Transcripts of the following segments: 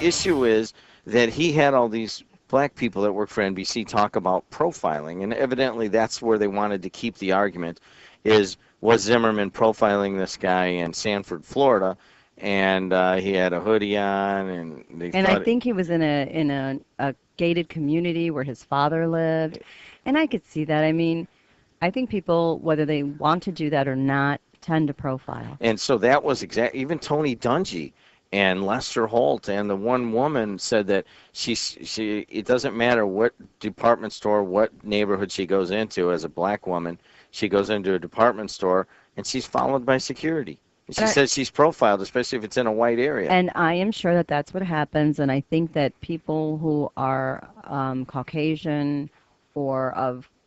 issue is that he had all these black people that work for NBC talk about profiling, and evidently that's where they wanted to keep the argument, was Zimmerman profiling this guy in Sanford, Florida, and he had a hoodie on, and they And I thought, think he was in a gated community where his father lived, and I could see that. I mean, I think people, whether they want to do that or not, tend to profile. and so that was even Tony Dungy and Lester Holt and the one woman said that she it doesn't matter what department store, what neighborhood she goes into as a black woman, she goes into a department store and she's followed by security. And she says she's profiled, especially if it's in a white area. And I am sure that that's what happens, and I think that people who are Caucasian or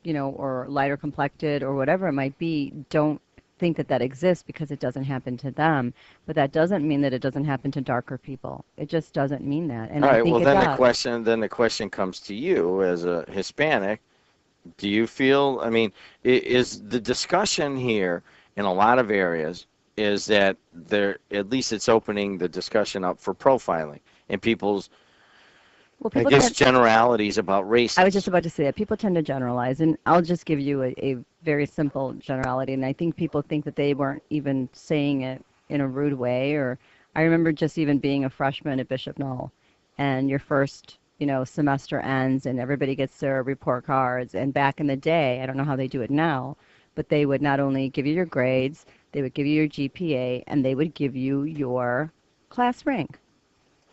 or lighter complected or whatever it might be don't think that that exists because it doesn't happen to them. But that doesn't mean that it doesn't happen to darker people. It just doesn't mean that. And All I right, think well, it then does. the question comes to you as a Hispanic. Do you feel, I mean, is the discussion here in a lot of areas is that at least it's opening the discussion up for profiling and people's, Well, I people guess, tend, generalities about race. I was just about to say that people tend to generalize, and I'll just give you a very simple generality, and I think people think that they weren't even saying it in a rude way. Or I remember just even being a freshman at Bishop Knoll, and your first semester ends, and everybody gets their report cards. And back in the day, I don't know how they do it now, but they would not only give you your grades, they would give you your GPA, and they would give you your class rank.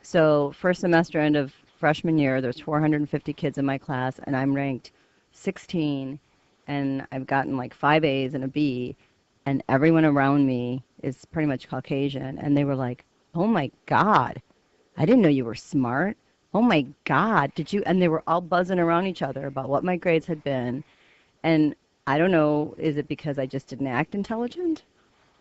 So first semester end of freshman year, there's 450 kids in my class, and I'm ranked 16, and I've gotten like 5 A's and a B, and everyone around me is pretty much Caucasian, and they were like, "Oh my God, I didn't know you were smart. Oh my God, did you?" And they were all buzzing around each other about what my grades had been, and I don't know, is it because I just didn't act intelligent?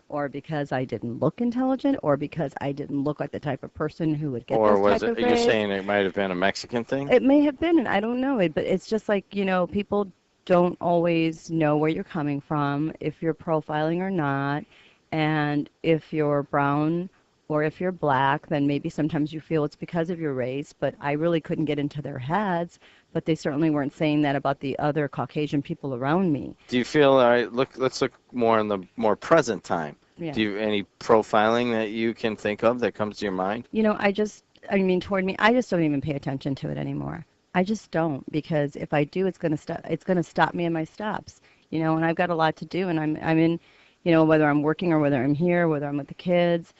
Or because I didn't look intelligent, or because I didn't look like the type of person who would get Or those was type it, of you're grades. saying it might have been a Mexican thing? It may have been, and I don't know it, but it's just like, people don't always know where you're coming from, if you're profiling or not, and if you're brown or if you're black, then maybe sometimes you feel it's because of your race, but I really couldn't get into their heads, but they certainly weren't saying that about the other Caucasian people around me. Do you feel, all right, let's look more in the more present time. Yeah. Do you any profiling that you can think of that comes to your mind? I mean, toward me, I just don't even pay attention to it anymore. I just don't, because if I do, it's going to stop me in my steps, and I've got a lot to do, and I'm in, whether I'm working or whether I'm here, whether I'm with the kids.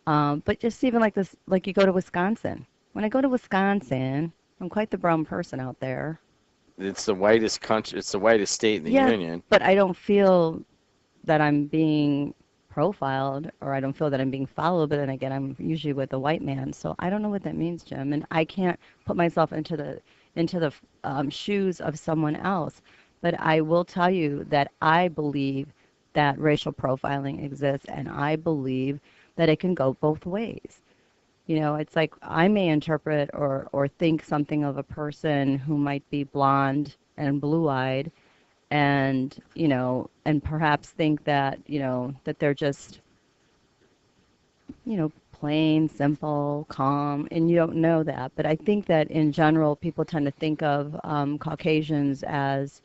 But just even like this, like you go to Wisconsin. When I go to Wisconsin, I'm quite the brown person out there. It's the whitest country, it's the whitest state in the Yeah, union. but I don't feel that I'm being profiled, or I don't feel that I'm being followed, but then again, I'm usually with a white man, so I don't know what that means, Jim, and I can't put myself into the shoes of someone else. But I will tell you that I believe that racial profiling exists, and I believe that it can go both ways. It's like I may interpret or think something of a person who might be blonde and blue-eyed, and and perhaps think that that they're just plain, simple, calm, and you don't know that. But I think that in general, people tend to think of Caucasians as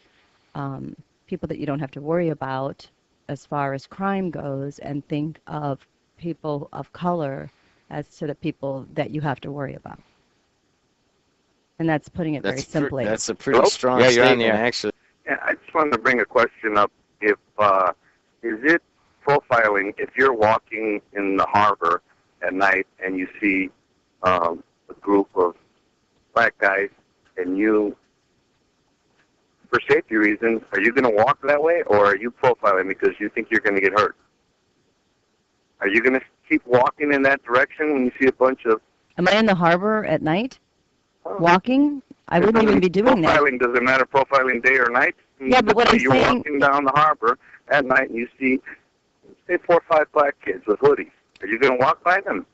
people that you don't have to worry about as far as crime goes, and think of people of color as to the people that you have to worry about. And that's putting it very simply. That's a pretty Hello? strong Yeah, you're on statement, the air. actually. Yeah, I just wanted to bring a question up. If is it profiling if you're walking in the harbor at night and you see a group of black guys, and you, for safety reasons, are you going to walk that way, or are you profiling because you think you're going to get hurt? Are you going to keep walking in that direction when you see a bunch of... Am I in the harbor at night walking? I wouldn't even be doing that. Profiling, does it matter profiling day or night? Yeah, but what I'm You're saying... walking down the harbor at night and you see, say, 4 or 5 black kids with hoodies. Are you going to walk by them?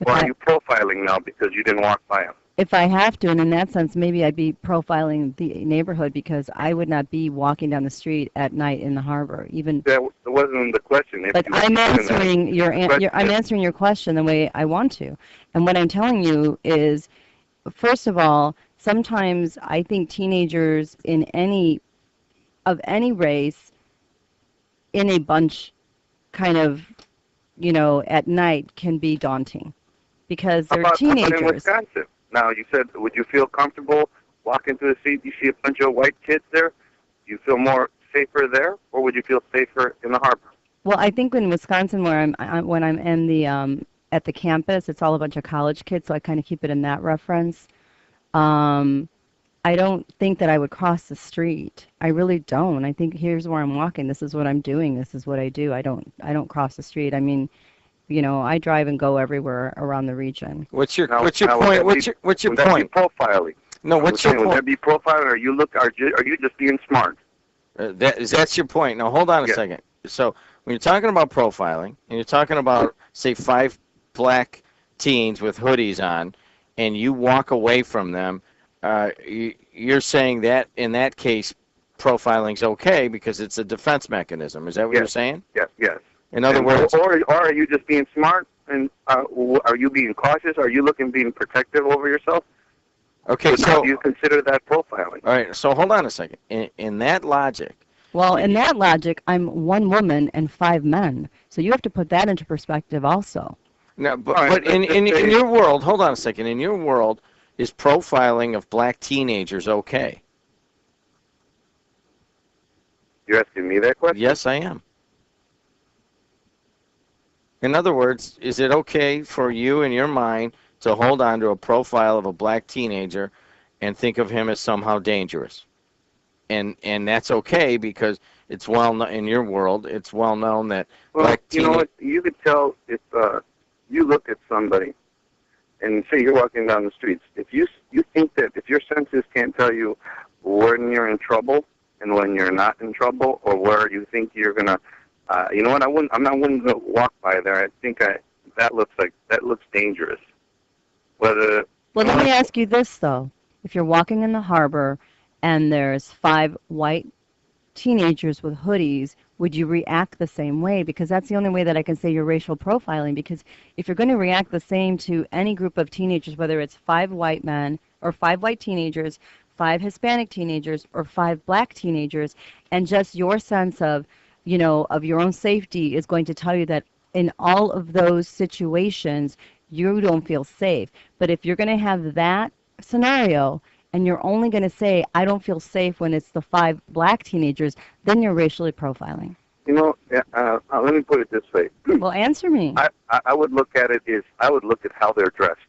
Or are you profiling now because you didn't walk by them? if I have to, and in that sense, maybe I'd be profiling the neighborhood because I would not be walking down the street at night in the harbor, even. That wasn't the question. If But you I'm were given answering I'm answering your question the way I want to, and what I'm telling you is, first of all, sometimes I think teenagers in any race in a bunch, kind of, at night can be daunting because How they're about in teenagers. Wisconsin? Now, you said, would you feel comfortable walking to the street? You see a bunch of white kids there. Do you feel more safer there, or would you feel safer in the harbor? Well, I think in Wisconsin, where when I'm in the at the campus, it's all a bunch of college kids, so I kind of keep it in that reference. Um, I don't think that I would cross the street. I really don't. I think here's where I'm walking. This is what I'm doing. This is what I do. I don't cross the street. I mean, I drive and go everywhere around the region. What's your Now, what's your now, point? would What's your would that point? be profiling? No, what's your Would point? that be profiling, or are you just being smart? That's your point. Now hold on a Yeah. second. So when you're talking about profiling, and you're talking about say 5 black teens with hoodies on, and you walk away from them, you're saying that in that case, profiling's okay because it's a defense mechanism. Is that what you're Yes. saying? Yes, yes. In other And- words, or are you just being smart, and are you being cautious? Are you being protective over yourself? okay. How So do you consider that profiling? all right. So hold on a second. In that logic, Well, in that logic, I'm one woman and 5 men. So you have to put that into perspective also. no, but, All right, but in let's in say- in your world, hold on a second. In your world, is profiling of black teenagers okay? You're asking me that question? Yes, I am. In other words, is it okay for you in your mind to hold on to a profile of a black teenager and think of him as somehow dangerous? And that's okay because it's in your world, it's well known that Well, black you know what? You could tell if you look at somebody and say you're walking down the streets. If you think that if your senses can't tell you when you're in trouble and when you're not in trouble, or where you think you're gonna, you know what? I'm not willing to walk by there. I think that looks dangerous. Whether Well, let me ask you this, though. If you're walking in the harbor and there's 5 white teenagers with hoodies, would you react the same way? Because that's the only way that I can say you're racial profiling. Because if you're going to react the same to any group of teenagers, whether it's 5 white men or 5 white teenagers, 5 Hispanic teenagers, or 5 black teenagers, and just your sense of, of your own safety is going to tell you that in all of those situations, you don't feel safe. But if you're going to have that scenario, and you're only going to say, I don't feel safe when it's the 5 black teenagers, then you're racially profiling. let me put it this way. Well, answer me. I would look at it I would look at how they're dressed.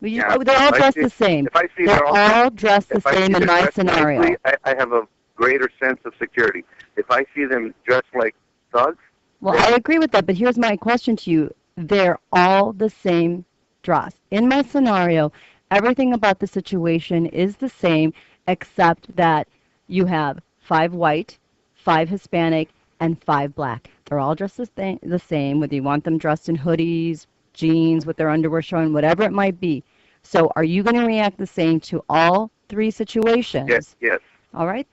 Well, Yeah, they're all if I dressed see- the same. If I see They're all dressed the if I see same in them my dressed scenario. nicely, I have a greater sense of security. If I see them dressed like thugs, Well, I agree with that, but here's my question to you. They're all the same dress. In my scenario, everything about the situation is the same, except that you have 5 white, 5 Hispanic, and 5 black. They're all dressed the same, whether you want them dressed in hoodies, jeans, with their underwear showing, whatever it might be. So are you going to react the same to all 3 situations? yes. All right.